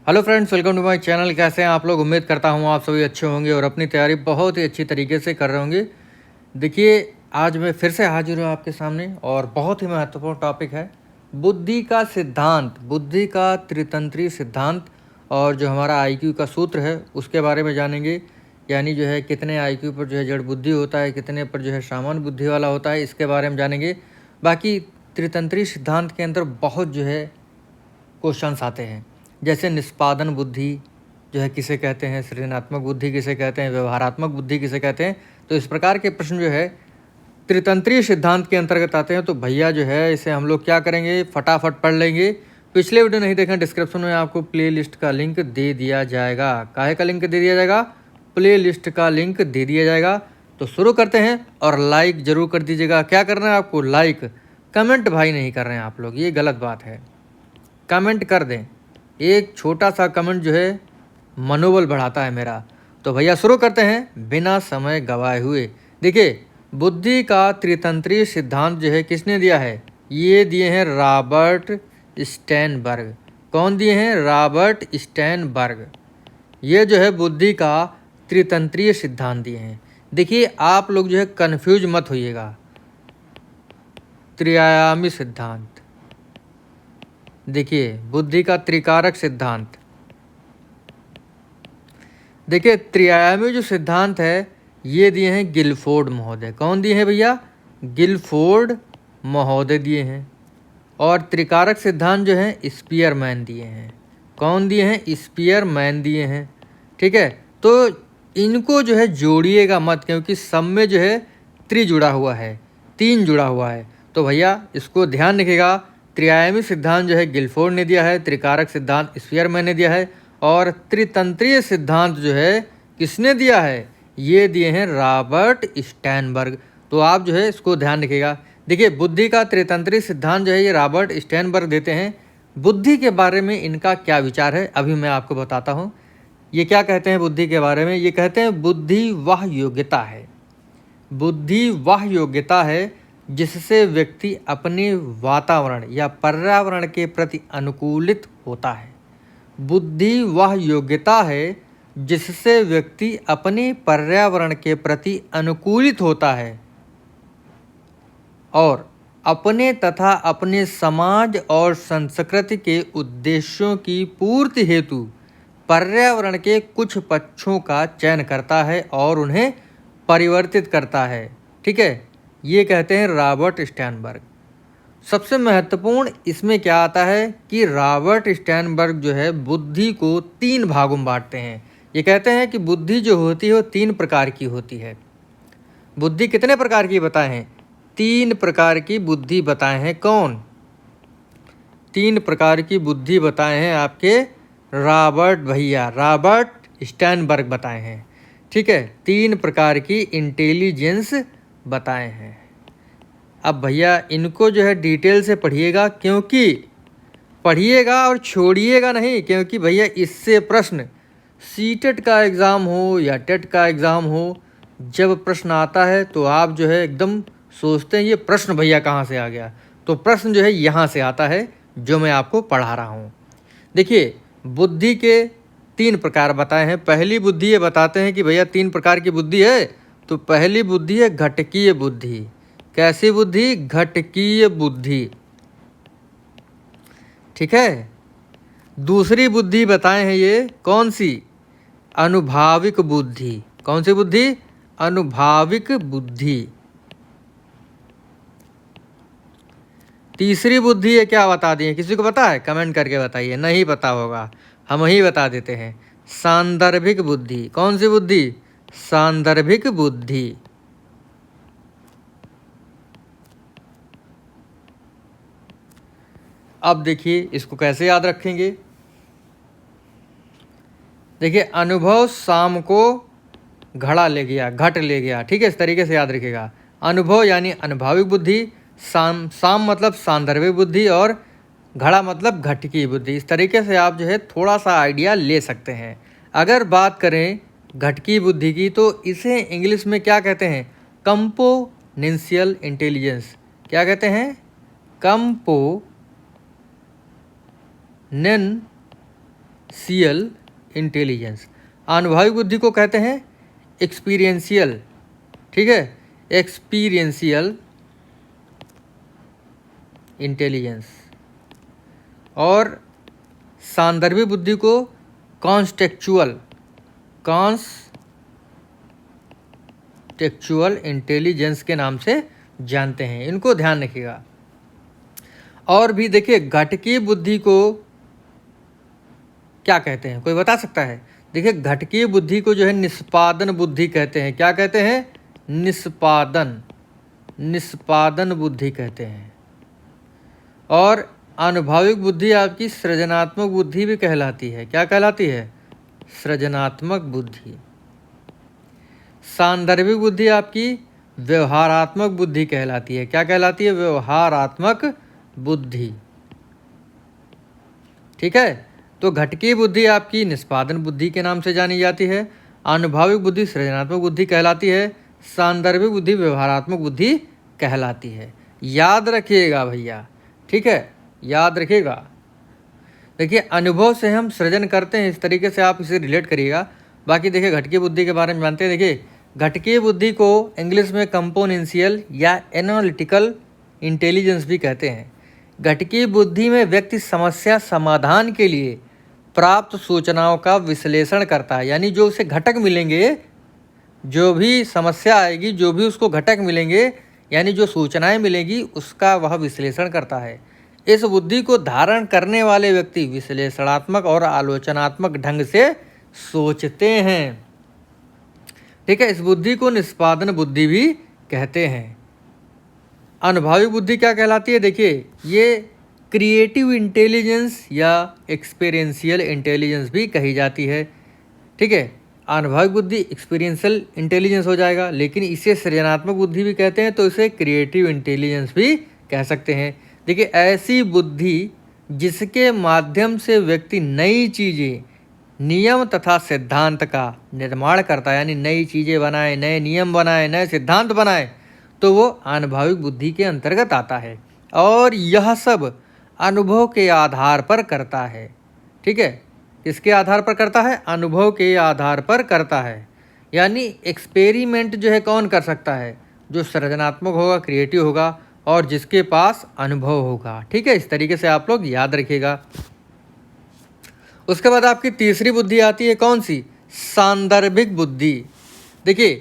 Hello friends, welcome to my channel. कैसे हैं आप लोग? उम्मीद करता हूं आप सभी अच्छे होंगे और अपनी तैयारी बहुत ही अच्छी तरीके से कर रहे होंगे। देखिए, आज मैं फिर से हाजिर हूं आपके सामने और बहुत ही महत्वपूर्ण टॉपिक है बुद्धि का सिद्धांत, बुद्धि का त्रितंत्री सिद्धांत। और जो हमारा आईक्यू का सूत्र है उसके बारे में जानेंगे। यानी जो है कितने आईक्यू पर जो है जड़ बुद्धि होता है, कितने पर जो है सामान्य बुद्धि वाला होता है, इसके बारे में जानेंगे। बाकी त्रितंत्री सिद्धांत के अंदर बहुत जो है क्वेश्चंस आते हैं, जैसे निष्पादन बुद्धि जो है किसे कहते हैं, सृजनात्मक बुद्धि किसे कहते हैं, व्यवहारात्मक बुद्धि किसे कहते हैं। तो इस प्रकार के प्रश्न जो है त्रितंत्रीय सिद्धांत के अंतर्गत आते हैं। तो भैया जो है इसे हम लोग क्या करेंगे, फटाफट पढ़ लेंगे। पिछले वीडियो नहीं देखें, डिस्क्रिप्शन में आपको प्ले लिस्ट का लिंक दे दिया जाएगा। काहे का लिंक दे दिया जाएगा? प्ले लिस्ट का लिंक दे दिया जाएगा। तो शुरू करते हैं और लाइक ज़रूर कर दीजिएगा। क्या करना है आपको? लाइक। कमेंट भाई नहीं कर रहे हैं आप लोग, ये गलत बात है। कमेंट कर दें, एक छोटा सा कमेंट जो है मनोबल बढ़ाता है मेरा। तो भैया शुरू करते हैं बिना समय गवाए हुए। देखिए, बुद्धि का त्रितंत्रीय सिद्धांत जो है किसने दिया है? ये दिए हैं रॉबर्ट स्टैनबर्ग। कौन दिए हैं? रॉबर्ट स्टैनबर्ग। ये जो है बुद्धि का त्रितंत्रीय सिद्धांत दिए हैं। देखिए, आप लोग जो है कन्फ्यूज मत होइएगा। त्रिआयामी सिद्धांत, देखिए बुद्धि का त्रिकारक सिद्धांत। देखिए, त्रिआयामी जो सिद्धांत है ये दिए हैं गिलफोर्ड महोदय। कौन दिए हैं भैया? गिलफोर्ड महोदय दिए हैं। और त्रिकारक सिद्धांत जो है स्पीयरमैन दिए हैं। कौन दिए हैं? स्पीयरमैन दिए हैं। ठीक है, तो इनको जो है जोड़िएगा मत, क्योंकि सब में जो है त्रि जुड़ा हुआ है, तीन जुड़ा हुआ है। तो भैया इसको ध्यान रखिएगा। त्रिआयामी सिद्धांत जो है गिलफोर्ड ने दिया है, त्रिकारक सिद्धांत स्पीयरमैन ने दिया है, और त्रितंत्रीय सिद्धांत जो है किसने दिया है? ये दिए हैं रॉबर्ट स्टैनबर्ग। तो आप जो है इसको ध्यान रखिएगा। देखिए, बुद्धि का त्रितंत्रीय सिद्धांत जो है ये रॉबर्ट स्टैनबर्ग देते हैं। बुद्धि के बारे में इनका क्या विचार है अभी मैं आपको बताता हूँ। ये क्या कहते हैं बुद्धि के बारे में? ये कहते हैं बुद्धि वह योग्यता है, बुद्धि वह योग्यता है जिससे व्यक्ति अपने वातावरण या पर्यावरण के प्रति अनुकूलित होता है। बुद्धि वह योग्यता है जिससे व्यक्ति अपने पर्यावरण के प्रति अनुकूलित होता है और अपने तथा अपने समाज और संस्कृति के उद्देश्यों की पूर्ति हेतु पर्यावरण के कुछ पक्षों का चयन करता है और उन्हें परिवर्तित करता है। ठीक है, ये कहते हैं रॉबर्ट स्टैनबर्ग। सबसे महत्वपूर्ण इसमें क्या आता है कि रॉबर्ट स्टैनबर्ग जो है बुद्धि को तीन भागों में बांटते हैं। ये कहते हैं कि बुद्धि जो होती है वो तीन प्रकार की होती है। बुद्धि कितने प्रकार की बताए हैं? तीन प्रकार की बुद्धि बताए हैं। कौन? तीन प्रकार की बुद्धि बताए हैं आपके रॉबर्ट भैया, रॉबर्ट स्टैनबर्ग बताए हैं। ठीक है, तीन प्रकार की इंटेलिजेंस बताए हैं। अब भैया इनको जो है डिटेल से पढ़िएगा, क्योंकि पढ़िएगा और छोड़िएगा नहीं, क्योंकि भैया इससे प्रश्न सीटेट का एग्ज़ाम हो या टेट का एग्ज़ाम हो, जब प्रश्न आता है तो आप जो है एकदम सोचते हैं ये प्रश्न भैया कहाँ से आ गया। तो प्रश्न जो है यहाँ से आता है जो मैं आपको पढ़ा रहा हूँ। देखिए, बुद्धि के तीन प्रकार बताए हैं। पहली बुद्धि ये बताते हैं कि भैया तीन प्रकार की बुद्धि है। तो पहली बुद्धि है घटकीय बुद्धि। कैसी बुद्धि? घटकीय बुद्धि। ठीक है, दूसरी बुद्धि बताए हैं ये कौन सी? अनुभाविक बुद्धि। कौन सी बुद्धि? अनुभाविक बुद्धि। तीसरी बुद्धि ये क्या बता दिए? किसी को पता है? कमेंट करके बताइए। नहीं पता होगा, हम ही बता देते हैं। सांदर्भिक बुद्धि। कौन सी बुद्धि? सांदर्भिक बुद्धि। अब देखिए इसको कैसे याद रखेंगे। देखिए, अनुभव शाम को घड़ा ले गया, घट ले गया। ठीक है, इस तरीके से याद रखिएगा। अनुभव यानी अनुभाविक बुद्धि, शाम मतलब सांदर्भिक बुद्धि, और घड़ा मतलब घट की बुद्धि। इस तरीके से आप जो है थोड़ा सा आइडिया ले सकते हैं। अगर बात करें घट की बुद्धि की, तो इसे इंग्लिश में क्या कहते हैं? Componential intelligence. क्या कहते हैं? Componential intelligence. अनुभवी बुद्धि को कहते हैं एक्सपीरियंशियल, ठीक है, एक्सपीरियंशियल इंटेलिजेंस। और सांदर्भिक बुद्धि को कॉन्टेक्चुअल इंटेलिजेंस के नाम से जानते हैं। इनको ध्यान रखिएगा। और भी देखिए, घटकी बुद्धि को क्या कहते हैं, कोई बता सकता है? देखिए, घटकी बुद्धि को जो है निष्पादन बुद्धि कहते हैं। क्या कहते हैं? निष्पादन बुद्धि कहते हैं। और अनुभविक बुद्धि आपकी सृजनात्मक बुद्धि भी कहलाती है। क्या कहलाती है? सृजनात्मक बुद्धि। सांदर्भिक बुद्धि आपकी व्यवहारात्मक बुद्धि कहलाती है। क्या कहलाती है? व्यवहारात्मक बुद्धि, ठीक है। तो घटकी बुद्धि आपकी निष्पादन बुद्धि के नाम से जानी जाती है। अनुभविक बुद्धि सृजनात्मक बुद्धि कहलाती है। सांदर्भिक बुद्धि व्यवहारात्मक बुद्धि कहलाती है। याद रखिएगा भैया, ठीक है, याद रखिएगा। देखिए, अनुभव से हम सृजन करते हैं, इस तरीके से आप इसे रिलेट करिएगा। बाकी देखिए, घटकी बुद्धि के बारे में जानते हैं। देखिए, घटकी बुद्धि को इंग्लिश में कंपोनेंशियल या एनालिटिकल इंटेलिजेंस भी कहते हैं। घटकी बुद्धि में व्यक्ति समस्या समाधान के लिए प्राप्त सूचनाओं का विश्लेषण करता है। यानी जो उसे घटक मिलेंगे, जो भी समस्या आएगी, जो भी उसको घटक मिलेंगे, यानी जो सूचनाएं मिलेंगी, उसका वह विश्लेषण करता है। इस बुद्धि को धारण करने वाले व्यक्ति विश्लेषणात्मक और आलोचनात्मक ढंग से सोचते हैं, ठीक है। इस बुद्धि को निष्पादन बुद्धि भी कहते हैं। अनुभवी बुद्धि क्या कहलाती है? देखिए, ये क्रिएटिव इंटेलिजेंस या एक्सपीरियंशियल इंटेलिजेंस भी कही जाती है, ठीक है। अनुभवी बुद्धि एक्सपीरियंशियल इंटेलिजेंस हो जाएगा, लेकिन इसे सृजनात्मक बुद्धि भी कहते हैं, तो इसे क्रिएटिव इंटेलिजेंस भी कह सकते हैं। देखिए, ऐसी बुद्धि जिसके माध्यम से व्यक्ति नई चीज़ें, नियम तथा सिद्धांत का निर्माण करता है, यानी नई चीज़ें बनाए, नए नियम बनाए, नए सिद्धांत बनाए, तो वो अनुभविक बुद्धि के अंतर्गत आता है। और यह सब अनुभव के आधार पर करता है, ठीक है। किसके आधार पर करता है? अनुभव के आधार पर करता है। यानी एक्सपेरिमेंट जो है कौन कर सकता है? जो सृजनात्मक होगा, क्रिएटिव होगा, और जिसके पास अनुभव होगा, ठीक है। इस तरीके से आप लोग याद रखिएगा। उसके बाद आपकी तीसरी बुद्धि आती है, कौन सी? सांदर्भिक बुद्धि। देखिए,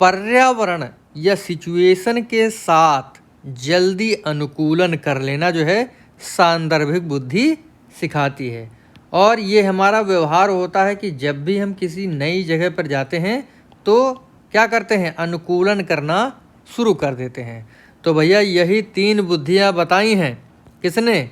पर्यावरण या सिचुएशन के साथ जल्दी अनुकूलन कर लेना जो है सांदर्भिक बुद्धि सिखाती है। और ये हमारा व्यवहार होता है कि जब भी हम किसी नई जगह पर जाते हैं तो क्या करते हैं? अनुकूलन करना शुरू कर देते हैं। तो भैया, यही 3 बुद्धियाँ बताई हैं। किसने?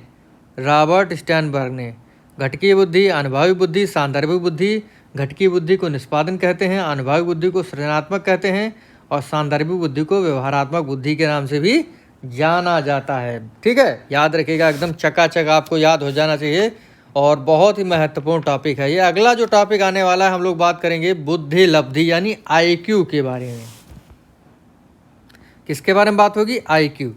रॉबर्ट स्टर्नबर्ग ने। घटकी बुद्धि, अनुभवी बुद्धि, सांदर्भिक बुद्धि। घटकी बुद्धि को निष्पादन कहते हैं, अनुभवी बुद्धि को सृजनात्मक कहते हैं, और सांदर्भिक बुद्धि को व्यवहारात्मक बुद्धि के नाम से भी जाना जाता है, ठीक है। याद रखिएगा, एकदम चकाचक आपको याद हो जाना चाहिए। और बहुत ही महत्वपूर्ण टॉपिक है ये। अगला जो टॉपिक आने वाला है, हम लोग बात करेंगे बुद्धि लब्धि यानी IQ के बारे में। किसके बारे में बात होगी? IQ,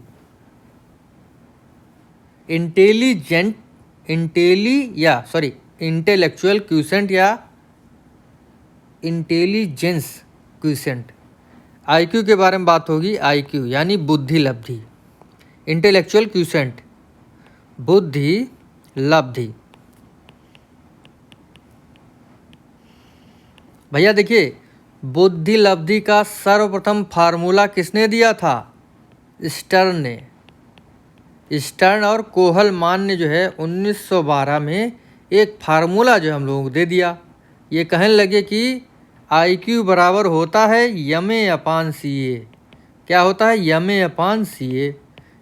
इंटेलेक्चुअल क्वोशिएंट या इंटेलिजेंस क्वोशिएंट। IQ के बारे में बात होगी। IQ यानी बुद्धि लब्धि, इंटेलेक्चुअल क्वोशिएंट, बुद्धि लब्धि। भैया देखिए, बुद्धि लब्धि का सर्वप्रथम फार्मूला किसने दिया था? स्टर्न ने। स्टर्न और कोहलमान ने जो है 1912 में एक फार्मूला जो हम लोगों को दे दिया। ये कहने लगे कि IQ बराबर होता है MA/CA। क्या होता है? MA/CA,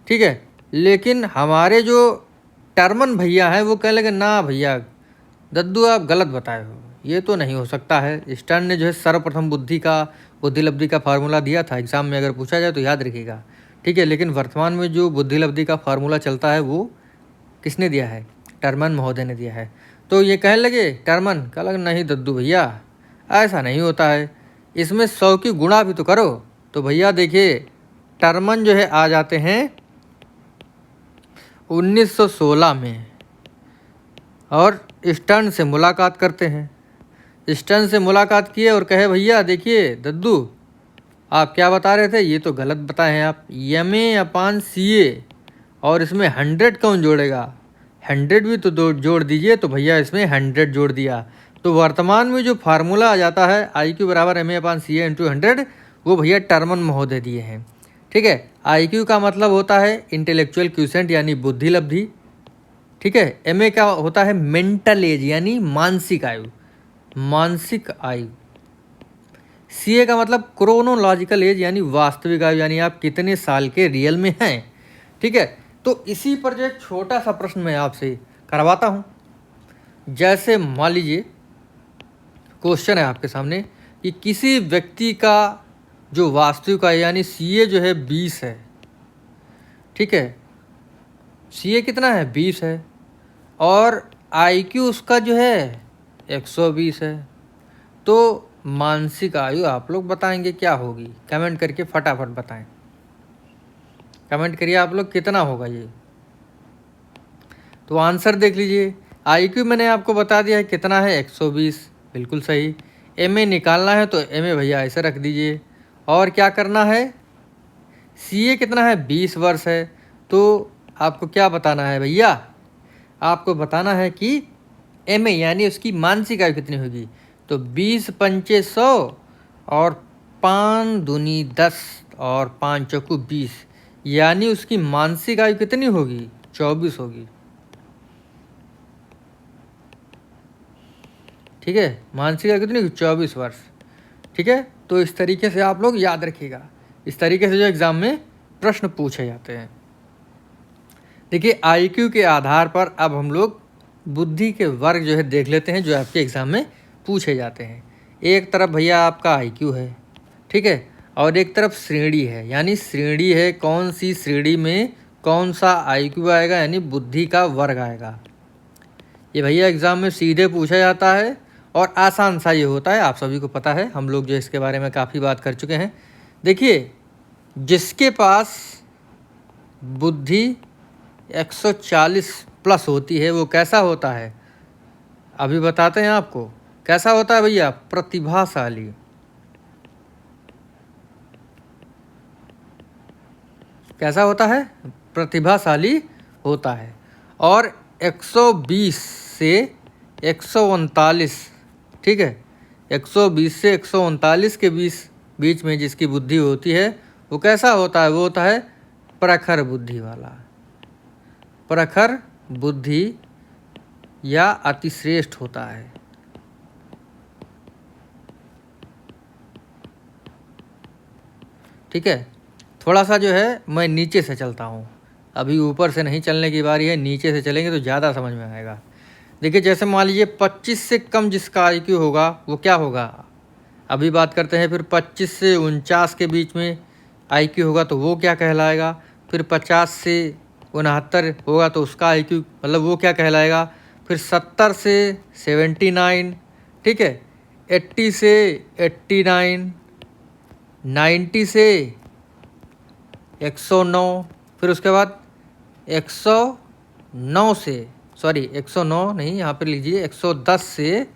ठीक है। लेकिन हमारे जो टर्मन भैया हैं वो कहने लगे, ना भैया दद्दू आप गलत बताए हो, ये तो नहीं हो सकता है। स्टर्न ने जो है सर्वप्रथम बुद्धि लब्धि का फार्मूला दिया था। एग्जाम में अगर पूछा जाए तो याद रखिएगा, ठीक है। लेकिन वर्तमान में जो बुद्धि लब्धि का फार्मूला चलता है वो किसने दिया है? टर्मन महोदय ने दिया है। तो ये कहने लगे, टर्मन कह लगे, नहीं दद्दू भैया ऐसा नहीं होता है, इसमें 100 की गुणा भी तो करो। तो भैया देखिए, टर्मन जो है आ जाते हैं 1916 में, और स्टर्न से मुलाकात करते हैं। स्टर्न से मुलाकात किए और कहे भैया देखिए दद्दू आप क्या बता रहे थे, ये तो गलत बताए हैं आप, MA/CA और इसमें 100 कौन जोड़ेगा, 100 भी तो जोड़ दीजिए। तो भैया इसमें 100 जोड़ दिया। तो वर्तमान में जो फार्मूला आ जाता है IQ बराबर MA/CA × 100, वो भैया टर्मन महोदय दिए हैं। ठीक है, IQ का मतलब होता है इंटेलेक्चुअल क्यूसेंट यानी बुद्धि लब्धि। ठीक है, MA का होता है मेंटल एज यानी मानसिक आयु, मानसिक आयु। CA का मतलब क्रोनोलॉजिकल एज यानी वास्तविक आयु, यानी आप कितने साल के रियल में हैं। ठीक है, तो इसी पर जो एक छोटा सा प्रश्न मैं आपसे करवाता हूँ। जैसे मान लीजिए क्वेश्चन है आपके सामने कि किसी व्यक्ति का जो वास्तविक आयु यानी CA जो है 20 है। ठीक है, CA कितना है 20 है और IQ उसका जो है 120 है। तो मानसिक आयु आप लोग बताएंगे क्या होगी, कमेंट करके फटाफट बताएं। कमेंट करिए आप लोग कितना होगा ये। तो आंसर देख लीजिए, IQ मैंने आपको बता दिया है कितना है 120, बिल्कुल सही। MA निकालना है तो MA भैया ऐसे रख दीजिए। और क्या करना है, CA कितना है 20 वर्ष है। तो आपको क्या बताना है भैया, आपको बताना है कि MA यानी उसकी मानसिक आयु कितनी होगी। तो 20 पंचे 100 और 5 दूनी 10 और 5 चौकू 20, यानी उसकी मानसिक आयु कितनी होगी 24 होगी। ठीक है, मानसिक आयु कितनी होगी 24 वर्ष। ठीक है, तो इस तरीके से आप लोग याद रखिएगा, इस तरीके से जो एग्ज़ाम में प्रश्न पूछे जाते हैं। देखिए IQ के आधार पर अब हम लोग बुद्धि के वर्ग जो है देख लेते हैं जो आपके एग्ज़ाम में पूछे जाते हैं। एक तरफ भैया आपका IQ है, ठीक है, और एक तरफ श्रेणी है, यानी श्रेणी है कौन सी श्रेणी में कौन सा IQ आएगा यानी बुद्धि का वर्ग आएगा। ये भैया एग्ज़ाम में सीधे पूछा जाता है और आसान सा ये होता है, आप सभी को पता है, हम लोग जो इसके बारे में काफ़ी बात कर चुके हैं। देखिए जिसके पास बुद्धि 140 प्लस होती है वो कैसा होता है, अभी बताते हैं आपको कैसा होता है भैया, प्रतिभाशाली। कैसा होता है, प्रतिभाशाली होता है। और 120 से 139, ठीक है, 120 से 139 के बीच में जिसकी बुद्धि होती है वो कैसा होता है, वो होता है प्रखर बुद्धि वाला, प्रखर बुद्धि या अतिश्रेष्ठ होता है। ठीक है, थोड़ा सा जो है मैं नीचे से चलता हूँ, अभी ऊपर से नहीं चलने की बारी है, नीचे से चलेंगे तो ज़्यादा समझ में आएगा। देखिए जैसे मान लीजिए 25 से कम जिसका IQ होगा वो क्या होगा, अभी बात करते हैं। फिर 25 से 49 के बीच में IQ होगा तो वो क्या कहलाएगा। फिर 50 से 69 होगा तो उसका IQ मतलब वो क्या कहलाएगा। फिर 70 से 79, ठीक है, 80 से 89, 90 से 109, फिर उसके बाद 109 से 109 नहीं, यहाँ पर लीजिए 110 से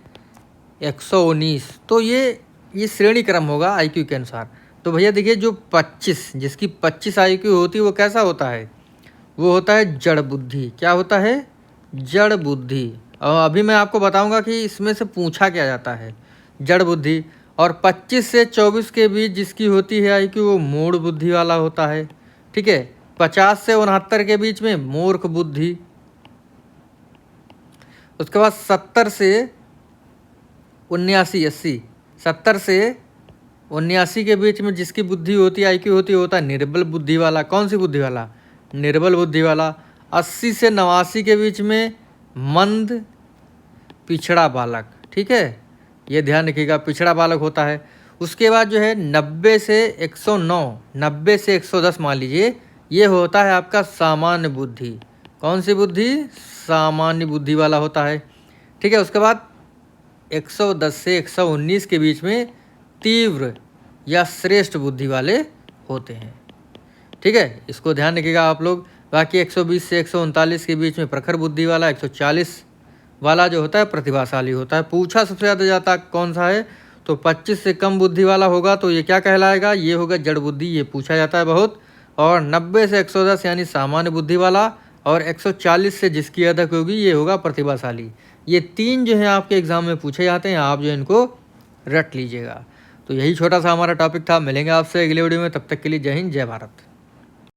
119। तो ये श्रेणी क्रम होगा IQ के अनुसार। तो भैया देखिए जो 25 जिसकी 25 IQ होती है वो कैसा होता है, वो होता है जड़ बुद्धि। क्या होता है, जड़ बुद्धि। और अभी मैं आपको बताऊंगा कि इसमें से पूछा क्या जाता है, जड़ बुद्धि। और 25 से 24 के बीच जिसकी होती है IQ वो मूढ़ बुद्धि वाला होता है। ठीक है, 50 से 69 के बीच में मूर्ख बुद्धि। उसके बाद 70 से 79 80, 70 से 79 के बीच में जिसकी बुद्धि होती है IQ होती है होता है निर्बल बुद्धि वाला। कौन सी बुद्धि वाला, निर्बल बुद्धि वाला। 80 से 89 के बीच में मंद पिछड़ा बालक। ठीक है, ये ध्यान रखिएगा, पिछड़ा बालक होता है। उसके बाद जो है 90 से 109, 90 से 110 मान लीजिए, ये होता है आपका सामान्य बुद्धि। कौन सी बुद्धि, सामान्य बुद्धि वाला होता है। ठीक है, उसके बाद 110 से 119 के बीच में तीव्र या श्रेष्ठ बुद्धि वाले होते हैं। ठीक है, इसको ध्यान रखिएगा आप लोग। बाकी 120 से 139 के बीच में प्रखर बुद्धि वाला, 140 वाला जो होता है प्रतिभाशाली होता है। पूछा सबसे ज़्यादा जाता कौन सा है, तो 25 से कम बुद्धि वाला होगा तो ये क्या कहलाएगा, ये होगा जड़ बुद्धि, ये पूछा जाता है बहुत। और 90 से 110 यानी सामान्य बुद्धि वाला, और 140 से जिसकी अधिक होगी ये होगा प्रतिभाशाली। ये 3 जो है आपके एग्जाम में पूछे जाते हैं, आप जो इनको रट लीजिएगा। तो यही छोटा सा हमारा टॉपिक था। मिलेंगे आपसे अगले वीडियो में, तब तक के लिए जय हिंद जय भारत।